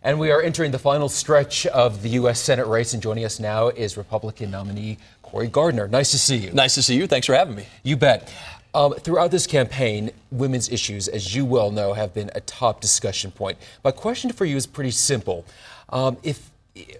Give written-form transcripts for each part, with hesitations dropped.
And we are entering the final stretch of the U.S. Senate race, and joining us now is Republican nominee Cory Gardner. Nice to see you. Nice to see you. Thanks for having me. You bet. Throughout this campaign, women's issues, as you well know, have been a top discussion point. My question for you is pretty simple.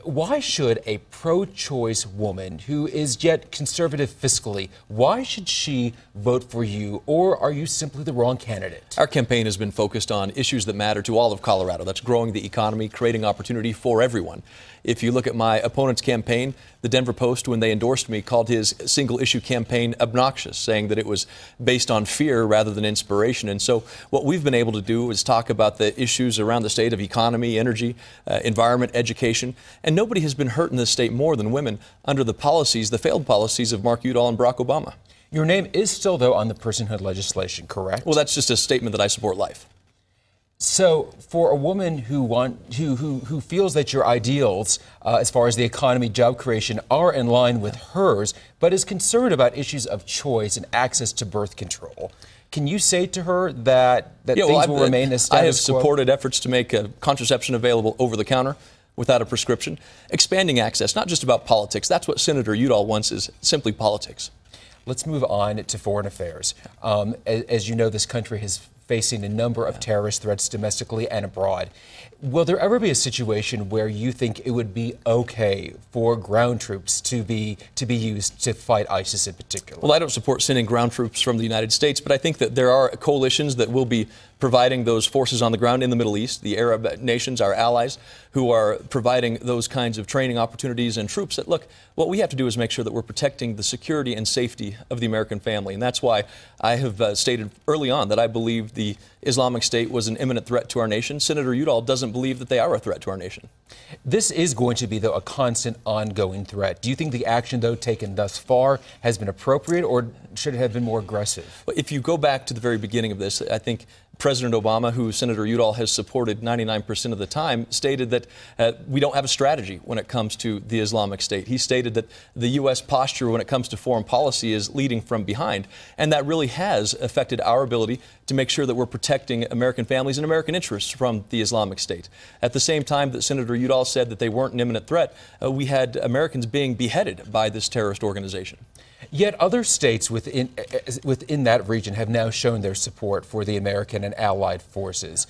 Why should a pro-choice woman who is yet conservative fiscally, why should she vote for you, or are you simply the wrong candidate? Our campaign has been focused on issues that matter to all of Colorado. That's growing the economy, creating opportunity for everyone. If you look at my opponent's campaign, the Denver Post, when they endorsed me, called his single-issue campaign obnoxious, saying that it was based on fear rather than inspiration. And so what we've been able to do is talk about the issues around the state of economy, energy, environment, education. And nobody has been hurt in this state more than women under the policies, the failed policies of Mark Udall and Barack Obama. Your name is still, though, on the personhood legislation, correct? Well, that's just a statement that I support life. So, for a woman who feels that your ideals, as far as the economy, job creation, are in line with hers, but is concerned about issues of choice and access to birth control, can you say to her that things will remain as status quo? I have supported efforts to make contraception available over the counter without a prescription, expanding access, not just about politics. That's what Senator Udall wants, is simply politics. Let's move on to foreign affairs. As you know, this country is facing a number of terrorist threats domestically and abroad. Will there ever be a situation where you think it would be okay for ground troops to be used to fight ISIS in particular? Well, I don't support sending ground troops from the United States, but I think that there are coalitions that will be providing those forces on the ground in the Middle East, the Arab nations, our allies, who are providing those kinds of training opportunities and troops. That, look, what we have to do is make sure that we're protecting the security and safety of the American family. And that's why I have stated early on that I believe the Islamic State was an imminent threat to our nation. Senator Udall doesn't believe that they are a threat to our nation. This is going to be, though, a constant, ongoing threat. Do you think the action, though, taken thus far has been appropriate, or should it have been more aggressive? Well, if you go back to the very beginning of this, I think President Obama, who Senator Udall has supported 99% of the time, stated that we don't have a strategy when it comes to the Islamic State. He stated that the U.S. posture when it comes to foreign policy is leading from behind, and that really has affected our ability to make sure that we're protecting American families and American interests from the Islamic State. At the same time that Senator Udall said that they weren't an imminent threat, we had Americans being beheaded by this terrorist organization. Yet other states within that region have now shown their support for the American and allied forces.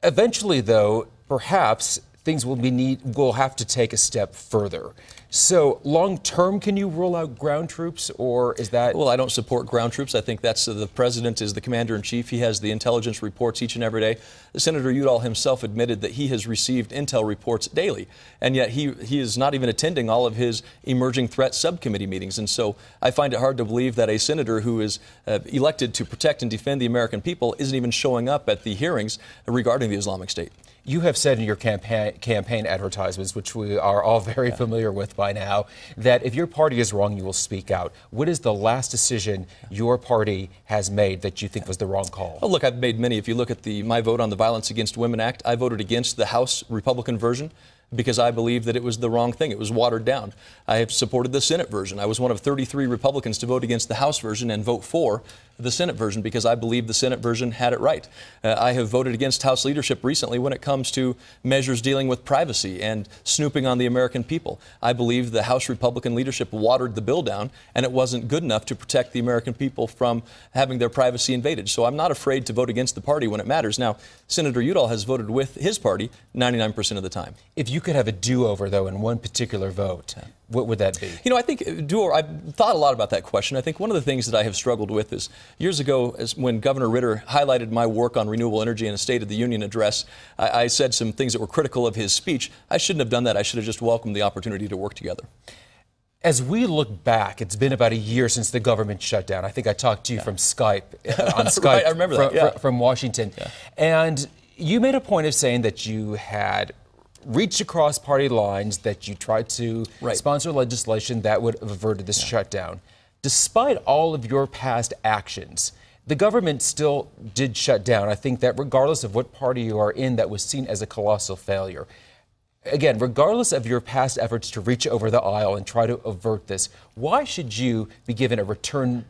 Eventually, though, perhaps things will have to take a step further. So, long term, can you rule out ground troops, or is that? Well, I don't support ground troops. I think that's the president is the commander-in-chief. He has the intelligence reports each and every day. Senator Udall himself admitted that he has received intel reports daily, and yet he is not even attending all of his emerging threat subcommittee meetings. And so I find it hard to believe that a senator who is elected to protect and defend the American people isn't even showing up at the hearings regarding the Islamic State. You have said in your campaign advertisements, which we are all very familiar with by now, that if your party is wrong, you will speak out. What is the last decision your party has made that you think was the wrong call? Oh, look, I've made many. If you look at my vote on the Violence Against Women Act, I voted against the House Republican version because I believe that it was the wrong thing. It was watered down. I have supported the Senate version. I was one of 33 Republicans to vote against the House version and vote for the Senate version because I believe the Senate version had it right. I have voted against House leadership recently when it comes to measures dealing with privacy and snooping on the American people. I believe the House Republican leadership watered the bill down, and it wasn't good enough to protect the American people from having their privacy invaded. So I'm not afraid to vote against the party when it matters. Now, Senator Udall has voted with his party 99% of the time. If you could have a do-over, though, in one particular vote, what would that be? You know, I think do-over, I've thought a lot about that question. I think one of the things that I have struggled with is years ago, when Governor Ritter highlighted my work on renewable energy in a State of the Union address, I said some things that were critical of his speech. I shouldn't have done that. I should have just welcomed the opportunity to work together. As we look back, it's been about a year since the government shut down. I think I talked to you from Skype, on Skype right, I remember that. From Washington. Yeah. And you made a point of saying that you had reached across party lines, that you tried to sponsor legislation that would have averted this shutdown. Despite all of your past actions, the government still did shut down. I think that regardless of what party you are in, that was seen as a colossal failure. Again, regardless of your past efforts to reach over the aisle and try to avert this, why should you be given a return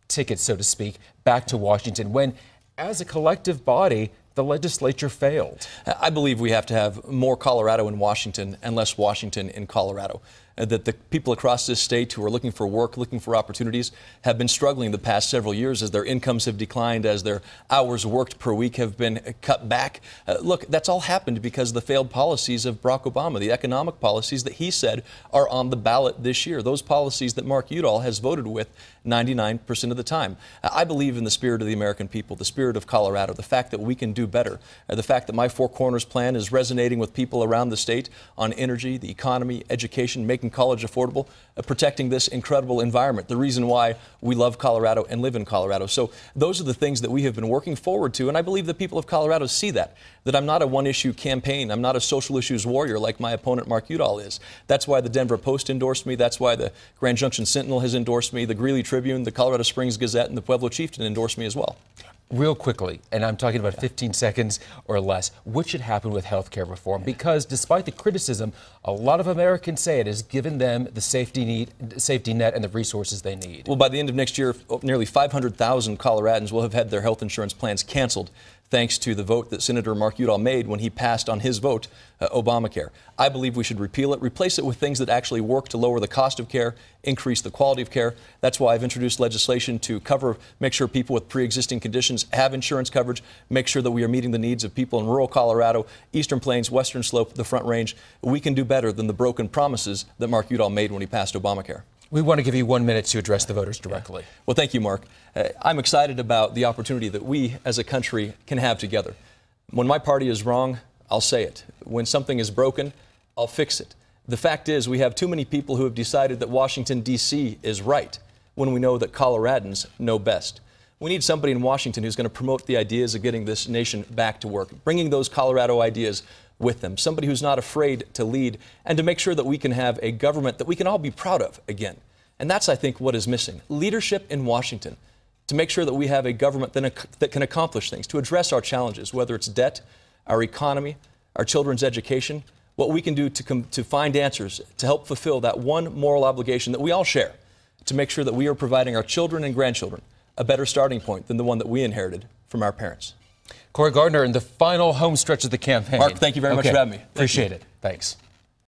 ticket, so to speak, back to Washington when, as a collective body, the legislature failed? I believe we have to have more Colorado in Washington and less Washington in Colorado. That the people across this state who are looking for work, looking for opportunities, have been struggling the past several years as their incomes have declined, as their hours worked per week have been cut back. Look, that's all happened because of the failed policies of Barack Obama, the economic policies that he said are on the ballot this year, those policies that Mark Udall has voted with 99% of the time. I believe in the spirit of the American people, the spirit of Colorado, the fact that we can do better, the fact that my Four Corners plan is resonating with people around the state on energy, the economy, education, making college affordable, protecting this incredible environment, the reason why we love Colorado and live in Colorado. So those are the things that we have been working forward to, and I believe the people of Colorado see that I'm not a one-issue campaign. I'm not a social issues warrior like my opponent Mark Udall is. That's why the Denver Post endorsed me. That's why the Grand Junction Sentinel has endorsed me. The Greeley Tribune, the Colorado Springs Gazette, and the Pueblo Chieftain endorsed me as well. Real quickly, and I'm talking about 15 seconds or less, what should happen with health care reform? Because despite the criticism, a lot of Americans say it has given them the safety net and the resources they need. Well, by the end of next year, nearly 500,000 Coloradans will have had their health insurance plans canceled, thanks to the vote that Senator Mark Udall made when he passed on his vote Obamacare. I believe we should repeal it, replace it with things that actually work to lower the cost of care, increase the quality of care. That's why I've introduced legislation to make sure people with pre-existing conditions have insurance coverage, make sure that we are meeting the needs of people in rural Colorado, Eastern Plains, Western Slope, the Front Range. We can do better than the broken promises that Mark Udall made when he passed Obamacare. We want to give you 1 minute to address the voters directly. Well, thank you, Mark. I'm excited about the opportunity that we as a country can have together. When my party is wrong, I'll say it. When something is broken, I'll fix it. The fact is, we have too many people who have decided that Washington, D.C. is right when we know that Coloradans know best. We need somebody in Washington who's going to promote the ideas of getting this nation back to work, bringing those Colorado ideas with them, somebody who's not afraid to lead and to make sure that we can have a government that we can all be proud of again. And that's, I think, what is missing. Leadership in Washington to make sure that we have a government that can accomplish things, to address our challenges, whether it's debt, our economy, our children's education, what we can do to find answers, to help fulfill that one moral obligation that we all share, to make sure that we are providing our children and grandchildren a better starting point than the one that we inherited from our parents. Cory Gardner in the final home stretch of the campaign. Mark, thank you very much for having me. Appreciate it. Thanks.